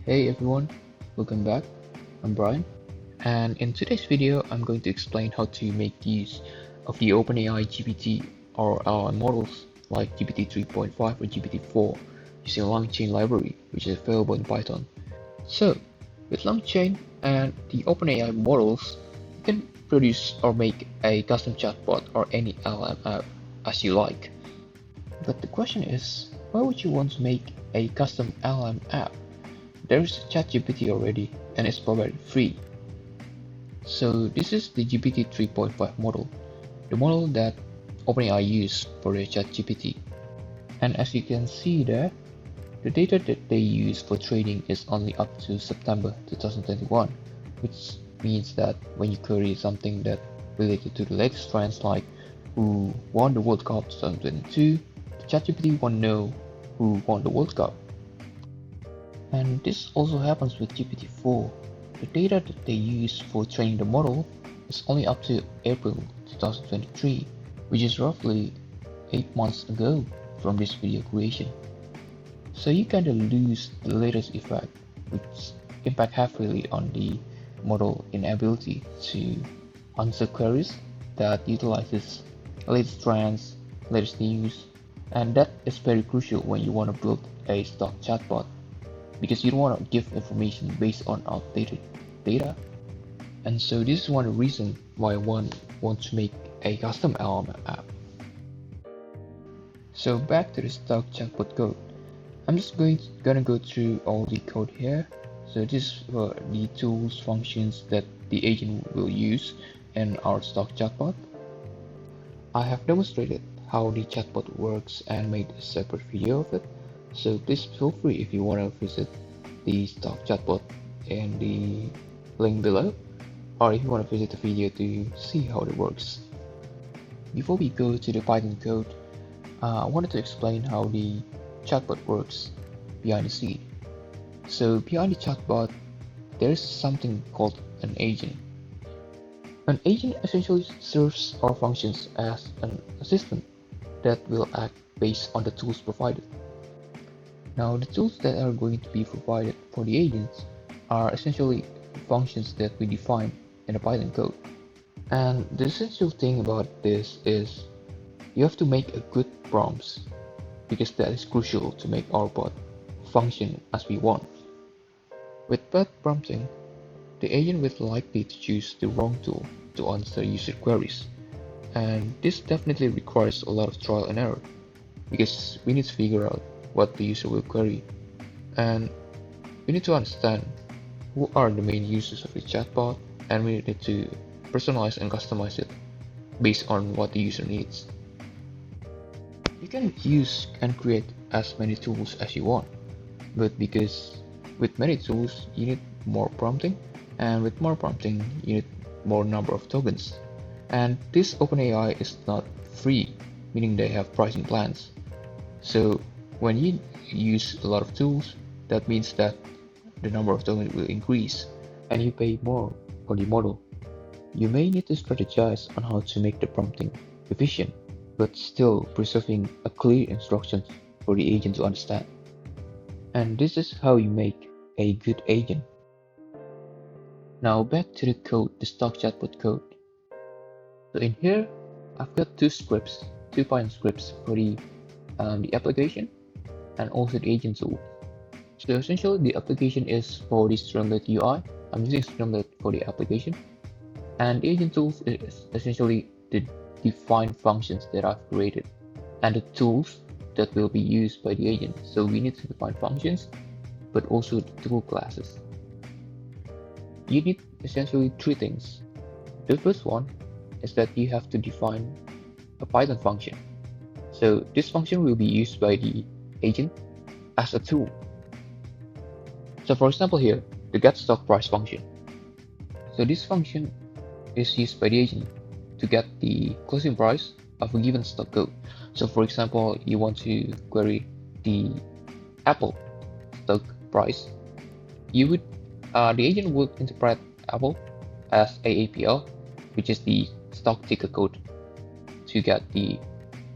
Hey everyone, welcome back. I'm Brian, and in today's video, I'm going to explain how to make use of the OpenAI GPT or LLM models like GPT 3.5 or GPT 4 using Langchain library, which is available in Python. So, with Langchain and the OpenAI models, you can produce or make a custom chatbot or any LLM app as you like. But the question is, why would you want to make a custom LLM app? There is ChatGPT already and it's provided free. So this is the GPT 3.5 model, the model that OpenAI used for their ChatGPT. And as you can see there, the data that they use for training is only up to September 2021, which means that when you query something that related to the latest trends like who won the World Cup 2022, the ChatGPT won't know who won the World Cup. And this also happens with GPT-4. The data that they use for training the model is only up to April 2023, which is roughly 8 months ago from this video creation. So you kinda lose the latest effect, which impact heavily on the model inability to answer queries that utilizes latest trends, latest news, and that is very crucial when you want to build a stock chatbot because you don't want to give information based on outdated data. And so this is one reason why one wants to make a custom LLM app. So back to the stock chatbot code. I'm just gonna go through all the code here. So this were the tools, functions that the agent will use in our stock chatbot. I have demonstrated how the chatbot works and made a separate video of it. So please feel free if you want to visit the stock chatbot in the link below, or if you want to visit the video to see how it works. Before we go to the Python code, I wanted to explain how the chatbot works behind the scene. So behind the chatbot, there is something called an agent. An agent essentially serves or functions as an assistant that will act based on the tools provided. Now, the tools that are going to be provided for the agents are essentially functions that we define in the Python code. And the essential thing about this is you have to make a good prompts because that is crucial to make our bot function as we want. With bad prompting, the agent will likely to choose the wrong tool to answer user queries. And this definitely requires a lot of trial and error because we need to figure out what the user will query, and we need to understand who are the main users of the chatbot, and we need to personalize and customize it based on what the user needs. You can use and create as many tools as you want, but because with many tools you need more prompting, and with more prompting you need more number of tokens. And this OpenAI is not free, meaning they have pricing plans. So when you use a lot of tools, that means that the number of tokens will increase and you pay more for the model. You may need to strategize on how to make the prompting efficient, but still preserving a clear instructions for the agent to understand. And this is how you make a good agent. Now back to the code, the stock chatbot code. So in here, I've got two Python scripts for the application and also the agent tool. So essentially the application is for the Streamlit UI. I'm using Streamlit for the application. And the agent tools is essentially the defined functions that I've created and the tools that will be used by the agent. So we need to define functions, but also the tool classes. You need essentially three things. The first one is that you have to define a Python function. So this function will be used by the agent as a tool. So for example here, the getStockPrice function. So this function is used by the agent to get the closing price of a given stock code. So for example, you want to query the Apple stock price, the agent would interpret Apple as AAPL, which is the stock ticker code to get the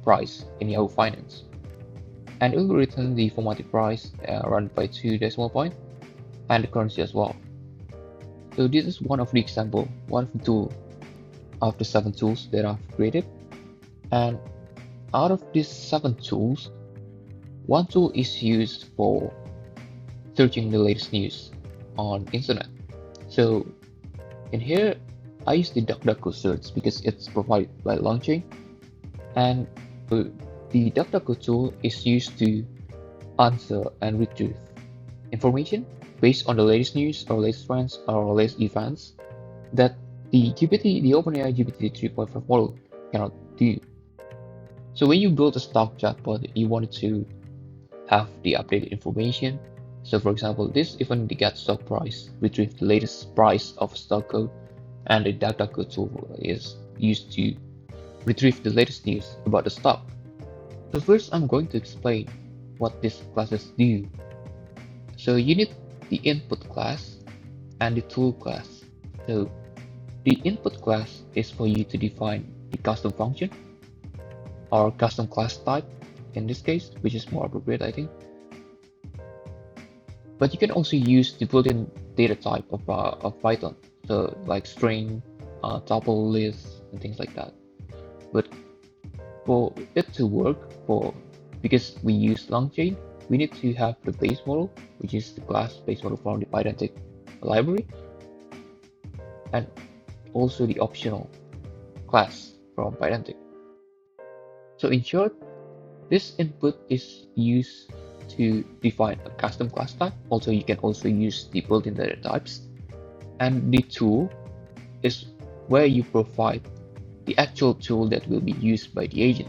price in Yahoo Finance. And it will return the formatted price run by 2 decimal points. and the currency as well. So this is one of the example, one of the tool of the 7 tools that I've created. And out of these 7 tools, one tool is used for searching the latest news on internet. So in here, I use the DuckDuckGo search because it's provided by Langchain, and the DuckDuckGo tool is used to answer and retrieve information based on the latest news or latest trends or latest events that the OpenAI GPT 3.5 model cannot do. So when you build a stock chatbot, you want to have the updated information. So for example, this even the get stock price, retrieve the latest price of a stock code, and the DuckDuckGo tool is used to retrieve the latest news about the stock. So first I'm going to explain what these classes do. So you need the input class and the tool class. So the input class is for you to define the custom function or custom class type in this case, which is more appropriate, I think. But you can also use the built-in data type of Python, so like string, tuple, list, and things like that. But for it to work, because we use Langchain, we need to have the base model, which is the class base model from the Pydantic library, and also the optional class from Pydantic. So in short, this input is used to define a custom class type. Also, you can also use the built-in data types. And the tool is where you provide the actual tool that will be used by the agent.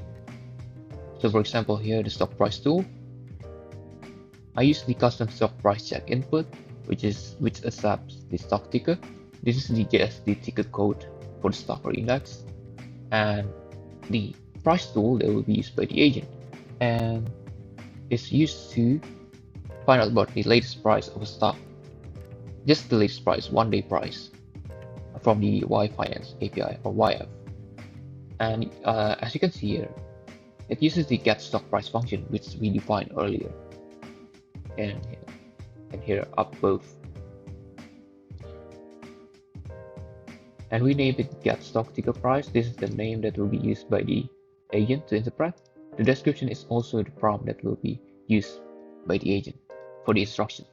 So for example, here the stock price tool, I use the custom stock price check input, which accepts the stock ticker. This is just the ticker code for the stock or index, and the price tool that will be used by the agent, and is used to find out about the latest price of a stock, just the latest price, 1-day price, from the Y Finance API or YF. And as you can see here, it uses the get stock price function, which we defined earlier, and here up both. And we name it get stock ticker price. This is the name that will be used by the agent to interpret. The description is also the prompt that will be used by the agent for the instruction.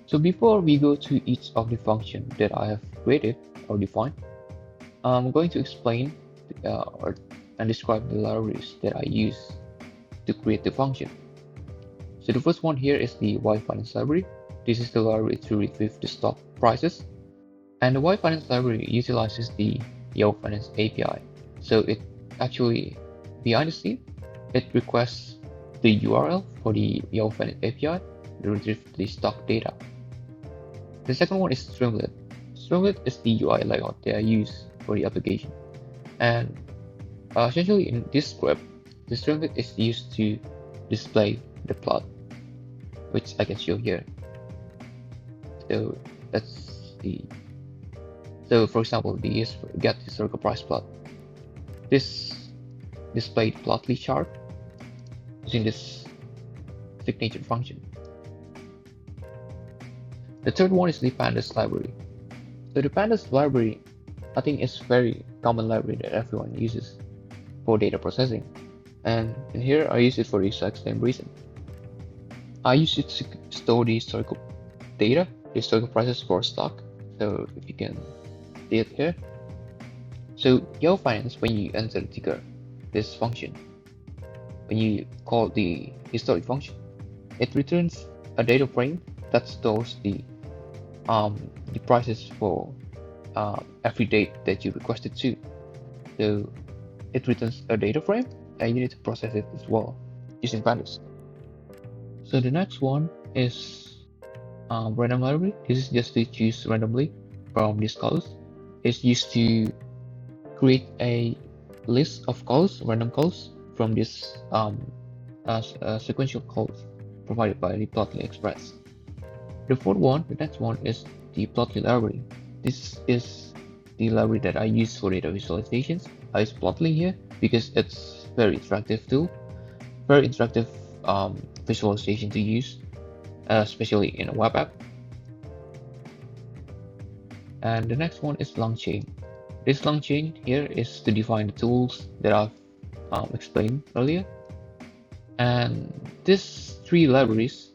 So before we go to each of the functions that I have created or defined, I'm going to explain and describe the libraries that I use to create the function. So the first one here is the Y Finance library. This is the library to retrieve the stock prices, and the Y Finance library utilizes the Yahoo Finance API. So it actually, behind the scene, it requests the URL for the Yahoo Finance API to retrieve the stock data. The second one is Streamlit. Streamlit is the UI layout that I use for the application, and essentially in this script, the Streamlit is used to display the plot, which I can show here. So that's the for example, the get historical price plot. This displayed plotly chart using this signature function. The third one is the pandas library. So the pandas library, I think, is very common library that everyone uses for data processing, and in here I use it for the exact same reason. I use it to store the historical data, the historical prices for stock. So if you can see it here. So Yahoo Finance, when you enter the ticker, this function, when you call the historic function, it returns a data frame that stores the prices for every date that you requested to. So it returns a data frame, and you need to process it as well using pandas. So the next one is random library. This is just to choose randomly from these colors. It's used to create a list of calls, random calls from this sequential calls provided by the Plotly Express. The next one is the Plotly library. This is the library that I use for data visualizations. I use Plotly here because it's very interactive tool, very interactive visualization to use, especially in a web app. And the next one is Langchain. This Langchain here is to define the tools that I've explained earlier. And these three libraries,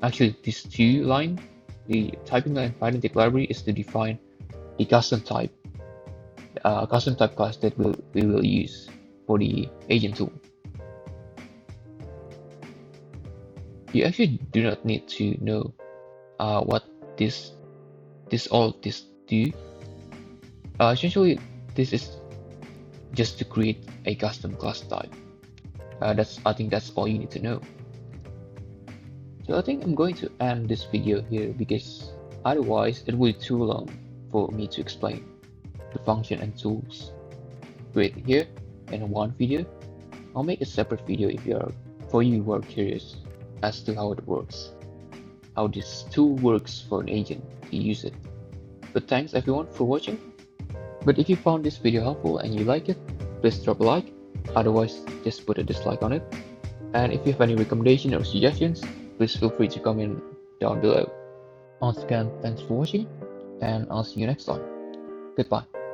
actually these two lines, the typing and Pydantic library is to define a custom type class that we will use for the agent tool. You actually do not need to know what all this do. Essentially, this is just to create a custom class type. I think that's all you need to know. So I think I'm going to end this video here because otherwise it will be too long for me to explain the function and tools created here in one video. I'll make a separate video for you who are curious as to how it works, how this tool works for an agent to use it. But thanks everyone for watching. But if you found this video helpful and you like it, please drop a like, otherwise just put a dislike on it. And if you have any recommendations or suggestions, please feel free to comment down below. Once again, thanks for watching, and I'll see you next time. Goodbye.